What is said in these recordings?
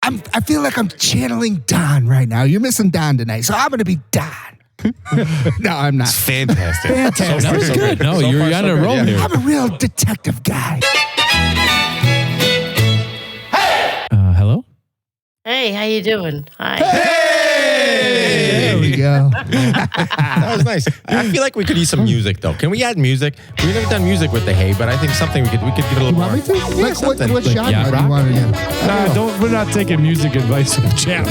I feel like I'm channeling Don right now. You're missing Don tonight, so I'm going to be Don. No, I'm not. It's fantastic. Fantastic. That was good. No, you're on a roll here. I'm a real detective guy. Hello? Hey, how you doing? Hi. There we go. That was nice. I feel like we could use some music though. Can we add music? We've never done music with the hay, but I think something we could get a little You more. want me to? Yeah, Like, something. what genre do you want to get? We're not taking music advice from chat.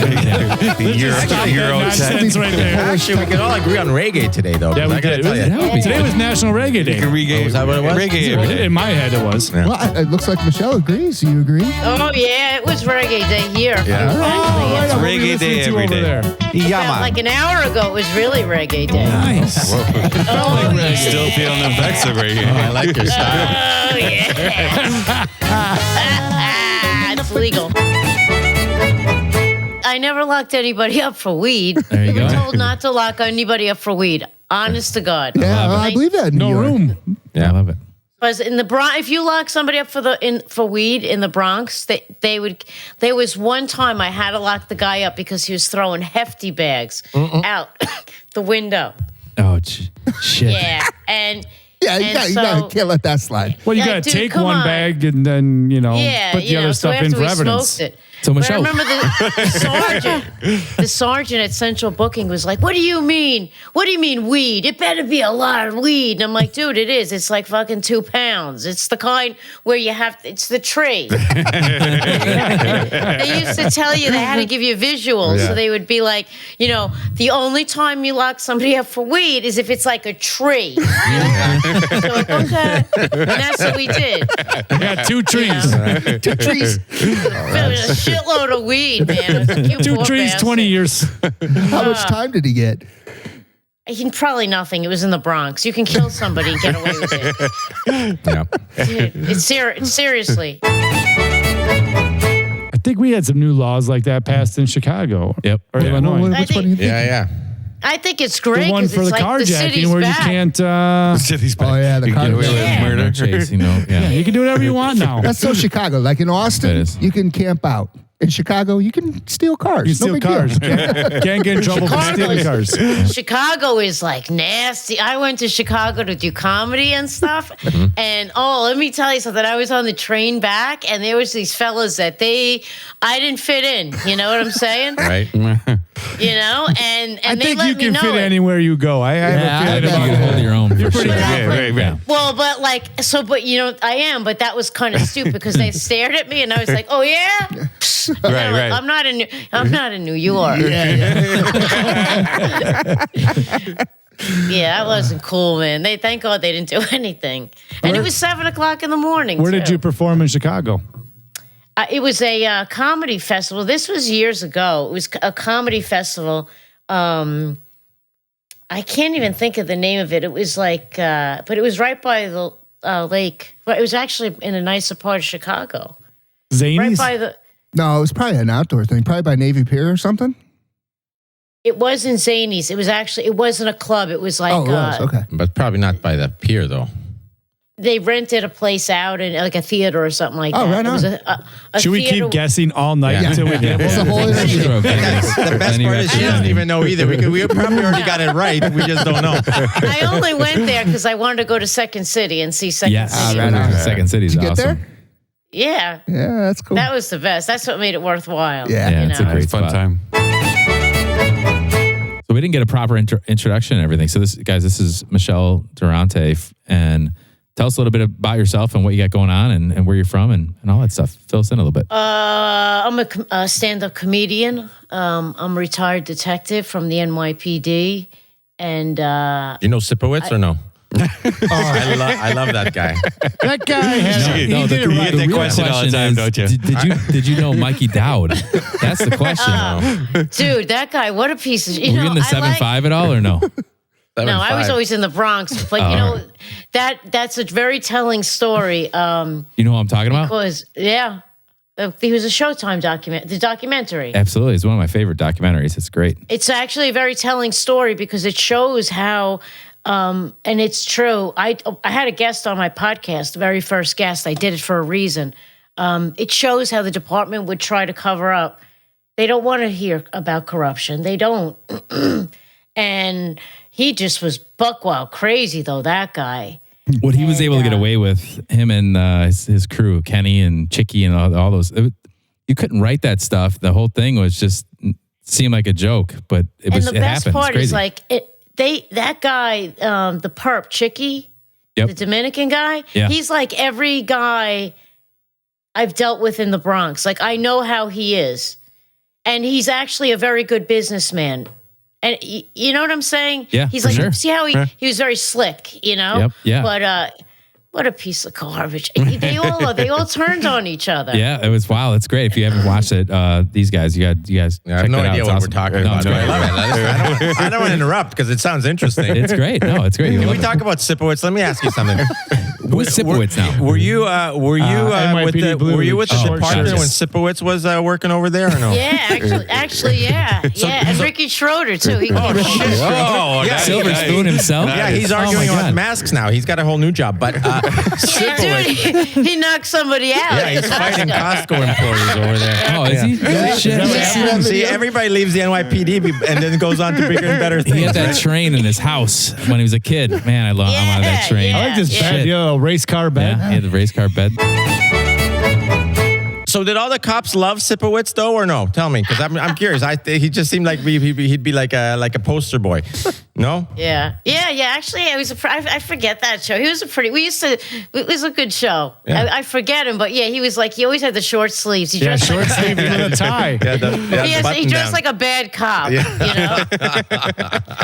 Euro Nonsense right there. Actually, we can all agree on reggae today, though. Yeah, 'cause we I gotta did. tell you. Today was National Reggae Day. Is that what it was? In my head, it was. Yeah. Well, it looks like Michelle agrees. Do you agree? Oh, yeah, it was reggae day here. Yeah. Actually, It's Reggae day every day. about like an hour ago, it was really reggae day. Nice. Oh, yeah. Still feeling the effects of reggae. I like your style. Oh, yeah. It's legal. I never locked anybody up for weed. There you We were go. told not to lock anybody up for weed. Honest to God. Yeah, well, I believe that. In No New York. room. Yeah, I love it. Because in the Bronx, if you lock somebody up for weed in the Bronx, they would. There was one time I had to lock the guy up because he was throwing hefty bags out the window. Oh, shit. Yeah, and Yeah, you And can't let that slide. Well, you Yeah, got to dude, take come one on. bag and then, put the other so stuff in after for we evidence. smoked it. So, But I Michelle. remember the sergeant at Central Booking was like, "What do you mean? What do you mean weed? It better be a lot of weed." And I'm like, "Dude, it is. It's like fucking 2 pounds. It's the kind where it's the tree." They used to tell you they had to give you visuals, so they would be like, the only time you lock somebody up for weed is if it's like a tree. So like, okay, and that's what we did. We got 2 trees. 2 trees. A shitload of weed, man. It was a cute 2 poor trees, bastard. 20 years. How much time did he get? Probably nothing. It was in the Bronx. You can kill somebody and get away with it. Yeah. It's seriously. I think we had some new laws like that passed in Chicago. Yep. Or Yeah. Illinois. Which I think- one do you think? Yeah. I think it's great The one because for it's the like the carjacking city's where back. you can't. City's Oh, yeah, the you can car- get away with Yeah. murder. No chase, yeah. Yeah, you can do whatever you want now. That's so Chicago. Like in It Austin, is. you can camp out. In Chicago, you can steal cars. You steal no big deal. cars. Can't get in trouble for stealing cars. Chicago is like nasty. I went to Chicago to do comedy and stuff. And let me tell you something. I was on the train back and there was these fellas that I didn't fit in. You know what I'm saying? Right. And I they think let you me can know fit it. anywhere you go. I have Yeah, a I feeling think you about can hold your own. You're for pretty sure. confident. Right. Well, but I am, but that was kind of stupid because they stared at me and I was like, "Oh yeah." Right. I'm not in New York. Yeah, that wasn't cool, man. Thank God they didn't do anything. And it was 7:00 in the morning. Where did too. you perform in Chicago? It was a comedy festival. This was years ago. It was a comedy festival. I can't even think of the name of it. It was like, but it was right by the lake. Well, it was actually in a nicer part of Chicago. Right Zanies? by the. No, it was probably an outdoor thing. Probably by Navy Pier or something. It wasn't Zanies. It wasn't a club. It was like Oh, it was. Okay. But probably not by the pier, though. they rented a place out in like a theater or something like Oh, that. right It was on. a Should we theater- keep guessing all night Yeah. until we get It's a whole interview. Sure, The best part is she doesn't even know either. We probably already got it right. We just don't know. I only went there because I wanted to go to Second City and see Second Yes. City. right on. Second City's Did you get awesome. there? Yeah, Yeah, that's cool. that was the best. That's what made it worthwhile. Yeah. Yeah, you it's a know? great Fun spot. time. So we didn't get a proper introduction and everything. So this is Michelle Durante, and tell us a little bit about yourself and what you got going on and where you're from and all that stuff. Fill us in a little bit. I'm a stand-up comedian. I'm a retired detective from the NYPD, and You know Sipowicz or no? I love that guy. That guy has he did it you right. get that question all the time, don't you? Did you know Mikey Dowd? That's the question. dude, that guy, what a piece of... Were you in the 7-5 at all or no? No, I was always in the Bronx. But, you know, that's a very telling story. You know what I'm talking about? Because, yeah, he was a Showtime documentary. Absolutely. It's one of my favorite documentaries. It's great. It's actually a very telling story because it shows how... and it's true. I had a guest on my podcast, the very first guest. I did it for a reason. It shows how the department would try to cover up. They don't want to hear about corruption. They don't. And he just was buck wild crazy, though, that guy. What he was able to get away with, him and his crew, Kenny and Chicky and all those, you couldn't write that stuff. The whole thing was just seemed like a joke, but it was. And the best happened. part is like that guy, the perp Chicky, the Dominican guy. Yeah. He's like every guy I've dealt with in the Bronx. Like I know how he is, and he's actually a very good businessman. And you know what I'm saying? Yeah, he's like, sure. see how he was very slick, you know? Yep, yeah. But what a piece of garbage. They all turned on each other. Yeah, it was wild. It's great. If you haven't watched it, these guys, you guys. I have no idea what we're talking about. No, I love it. I don't want to interrupt because it sounds interesting. It's great. No, it's great. Can we talk about Sipowicz? Let me ask you something. Who's Sipowicz now? Were you NYPD with the Blue. department Gotcha. when Sipowicz was working over there or no? Yeah, actually, yeah. And Ricky Schroeder, too. He Oh, shit. Oh, Yeah, Silver Spoon himself. Yeah, he's arguing on masks now. He's got a whole new job. But Sipowicz, Dude, he knocked somebody out. yeah, he's fighting Costco employees over there. Oh, is he? Yeah. Shit. See, everybody leaves the NYPD and then goes on to bigger and better things. He had that right? train in his house when he was a kid. Man, I love that train. Yeah. I like this Yeah. bed, race car bed. Yeah, he had the race car bed. So did all the cops love Sipowicz though, or no? Tell me, because I'm curious. He just seemed like he'd be like a poster boy. No? Yeah. Actually, it was I forget that show. He was it was a good show. Yeah. I forget him, but yeah, he was like, he always had the short sleeves. He dressed short like sleeve with a tie. he dressed like a bad cop, you know?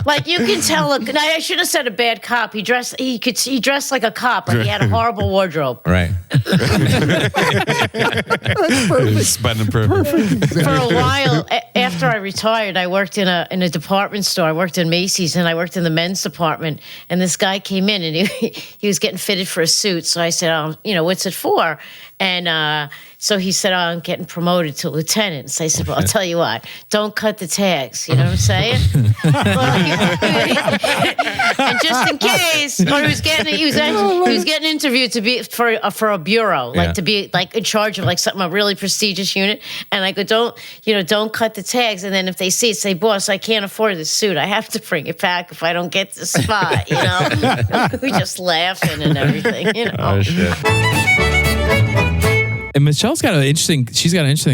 Like you can tell, I should have said a bad cop. He dressed like a cop, like he had a horrible wardrobe. Right. Spending perfect. For a while, after I retired, I worked in a department store. I worked in Macy's and I worked in the men's department. And this guy came in and he was getting fitted for a suit. So I said, what's it for? And so he said, I'm getting promoted to lieutenant. So I said, well, I'll tell you what, don't cut the tags. You know what I'm saying? And just in case, or he was getting interviewed to be for a bureau, like to be like in charge of like a really prestigious unit. And I go, don't cut the tags. And then if they see it, say, boss, I can't afford this suit. I have to bring it back if I don't get the spot. You know, we just laughing and everything. You know. Oh shit. And Michelle's got an interesting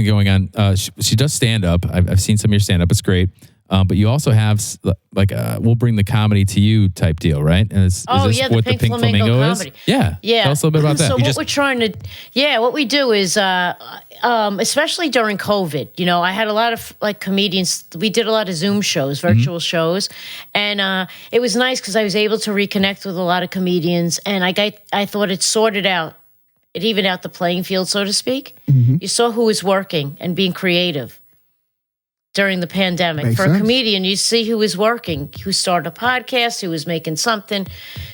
going on. She does stand up. I've seen some of your stand up. It's great. But you also have like we'll bring the comedy to you type deal, right? And is this the what Pink the Pink Flamingo Flamingo comedy. is? Yeah. Tell us a little bit about that. So what we're trying to, what we do is, especially during COVID, I had a lot of like comedians. We did a lot of Zoom shows, virtual shows, and it was nice because I was able to reconnect with a lot of comedians, and I thought it sorted out. It evened out the playing field, so to speak. Mm-hmm. You saw who was working and being creative during the pandemic. Makes For sense. a comedian, you see who was working, who started a podcast, who was making something.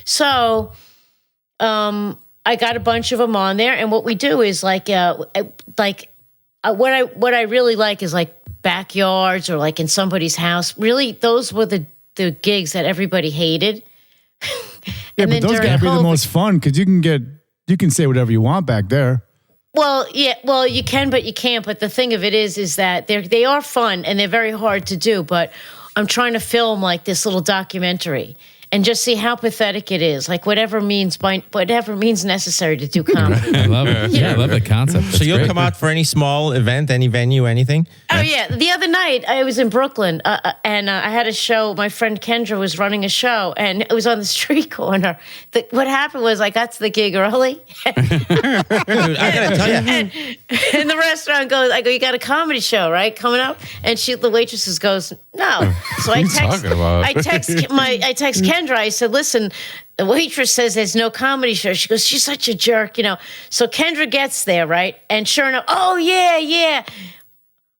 So I got a bunch of them on there. And what we do is what I really like is like backyards or like in somebody's house. Really, those were the gigs that everybody hated. Yeah, but those gotta be the most fun because you can say whatever you want back there. Well, yeah, you can, but you can't. But the thing of it is that they are fun and they're very hard to do. But I'm trying to film like this little documentary and just see how pathetic it is. Like whatever means necessary to do comedy. I love it. Yeah, I love the concept. So you'll come out for any small event, any venue, anything? Oh, yeah. The other night, I was in Brooklyn, and I had a show. My friend Kendra was running a show, and it was on the street corner. What happened was I got to the gig early. Dude, I gotta tell you. And the restaurant goes, I go, you got a comedy show, right, coming up? And the waitress goes, no. So I text Kendra. I said, listen, the waitress says there's no comedy show. She goes, she's such a jerk, So Kendra gets there, right? And sure enough, oh, yeah.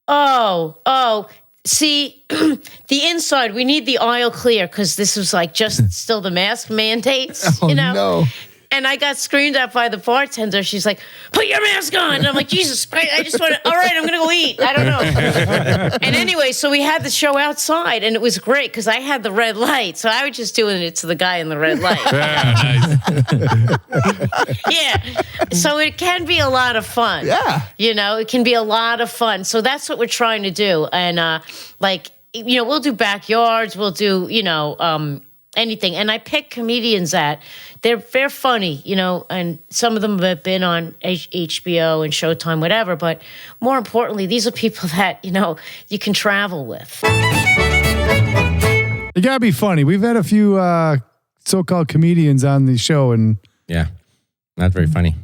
Oh, see, the inside, we need the aisle clear because this was like just still the mask mandates, Oh, no. And I got screamed at by the bartender. She's like, put your mask on. And I'm like, Jesus Christ, I just want to, all right, I'm going to go eat. I don't know. And anyway, so we had the show outside, and it was great because I had the red light. So I was just doing it to the guy in the red light. Yeah. So it can be a lot of fun. Yeah. It can be a lot of fun. So that's what we're trying to do. And we'll do backyards. We'll do, anything. And I pick comedians that they're funny, and some of them have been on HBO and Showtime, whatever. But more importantly, these are people that, you can travel with. You gotta be funny. We've had a few so-called comedians on the show, and Yeah. Not very funny.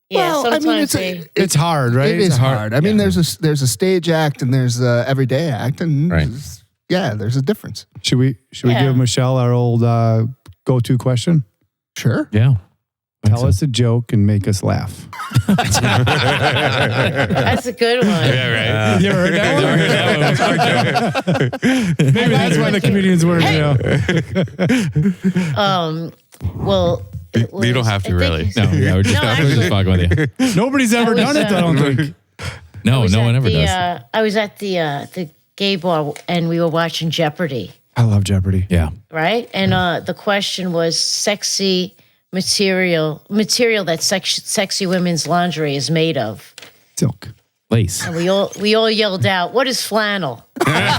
Yeah, Well, I mean, sometimes it's hard, right? It is hard. I mean, there's a stage act and there's a everyday act, and Right. there's a difference. Should we give Michelle our old go-to question? Sure. Yeah. Tell us a joke and make us laugh. that's a good one. Yeah, right. You ever heard that one? Maybe that's why the comedians weren't. Well, You don't have to, really. No, yeah, we're just, No, we're just fucking with you. Nobody's ever done it, I don't think. No, no one ever does. I was at the gay bar and we were watching Jeopardy, I love Jeopardy. Yeah. right? And the question was sexy material that sexy women's lingerie is made of. Silk. Lace. And we all yelled out, "What is flannel?" I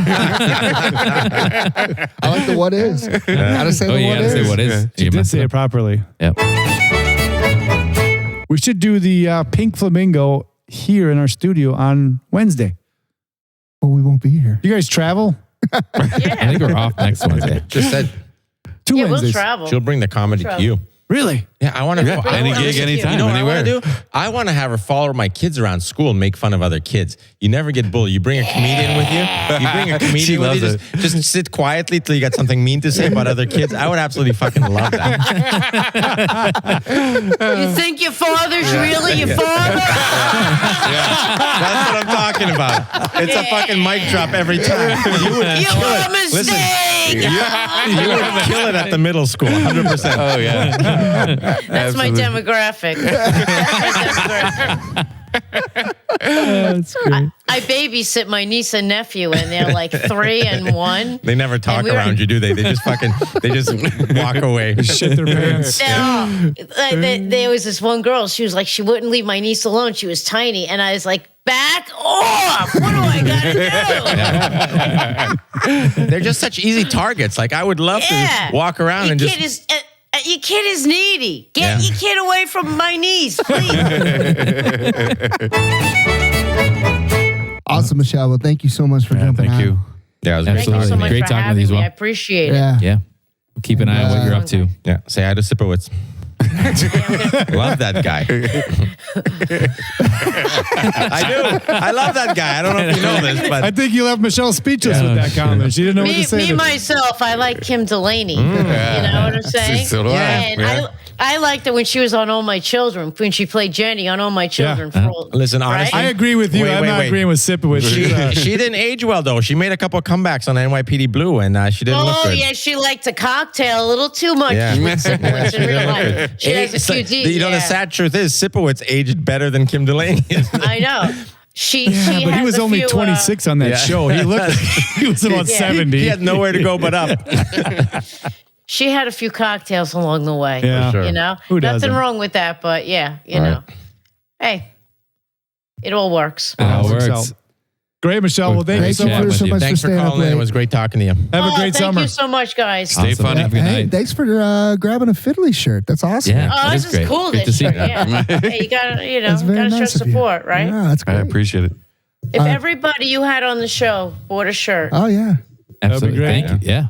like the what is. How to say Oh, the you what gotta is. say what is. You did say it properly. Yep. We should do the Pink Flamingo here in our studio on Wednesday. Well, we won't be here. You guys travel? I think we're off next Wednesday. Just said 2 Yeah, we'll Wednesdays. travel. she'll bring the comedy to you. Really? Yeah, I want to. Yeah, any gig, anytime, You know what anywhere. I want to do? I want to have her follow my kids around school and make fun of other kids. You never get bullied. You bring a comedian with you. You bring a comedian She with you. loves Just sit quietly till you got something mean to say about other kids. I would absolutely fucking love that. You think your father's really your father? That's what I'm talking about. It's a fucking mic drop every time. You would You kill were a it. Listen, mistake. you would kill it at the middle school, 100%. Oh, yeah. That's my demographic. That's great. I babysit my niece and nephew, and they're like 3 and 1. They never talk And we were- around you, do they? They just walk away. Shit their pants. No, there was this one girl. She was like, she wouldn't leave my niece alone. She was tiny, and I was like, back off! What do I gotta do? They're just such easy targets. Like, I would love to just walk around and just. Your kid is needy. Get your kid away from my niece, please. Awesome, Michelle. Well, thank you so much for jumping Thank on. you. Yeah, it was Thank great. you so Absolutely. much Great for talking with having you as me. well. I appreciate it. Yeah. Yeah. Keep an eye on what you're up to. Yeah, say hi to Sipowicz. Love that guy. I do. I love that guy. I don't know if you know this, I but think you left Michelle speechless with that comment. She didn't know what to say. Me myself, I like Kim Delaney. You know what I'm saying? So do I. And Yeah. I liked her when she was on All My Children, when she played Jenny on All My Children. Listen, honestly, I agree with you. I'm not agreeing with Sipowicz. she didn't age well though. She made a couple of comebacks on NYPD Blue, and she didn't look Oh, good. yeah, she liked to cocktail a little too much Yeah. with Sipowicz in real life. She has a So, QD. you know, the sad truth is Sipowicz aged better than Kim Delaney. I know. She Yeah, but he has was a only few, 26 on that Yeah. show. He looked like he was about 70. He had nowhere to go but up. She had a few cocktails along the way. Yeah. sure. You know? Who Nothing doesn't? wrong with that, but yeah, you know. Hey, it all works. It all Works works. out. Great, Michelle. Well, thank you Thank so you much. for so you. much Thanks for for staying up calling in. late. It was great talking to you. Have a great thank summer. you so much, guys. Stay Awesome. funny. Have a good Hey, night. thanks for grabbing a Fiddly shirt. That's awesome. Yeah. Oh, That this is is great. cool. Great to This see year. you. Yeah. Hey, you gotta, That's very gotta nice show of you. support, right? Yeah, that's I great. appreciate it. If everybody you had on the show bought a shirt, Oh, yeah. Absolutely. great. Thank you. Yeah.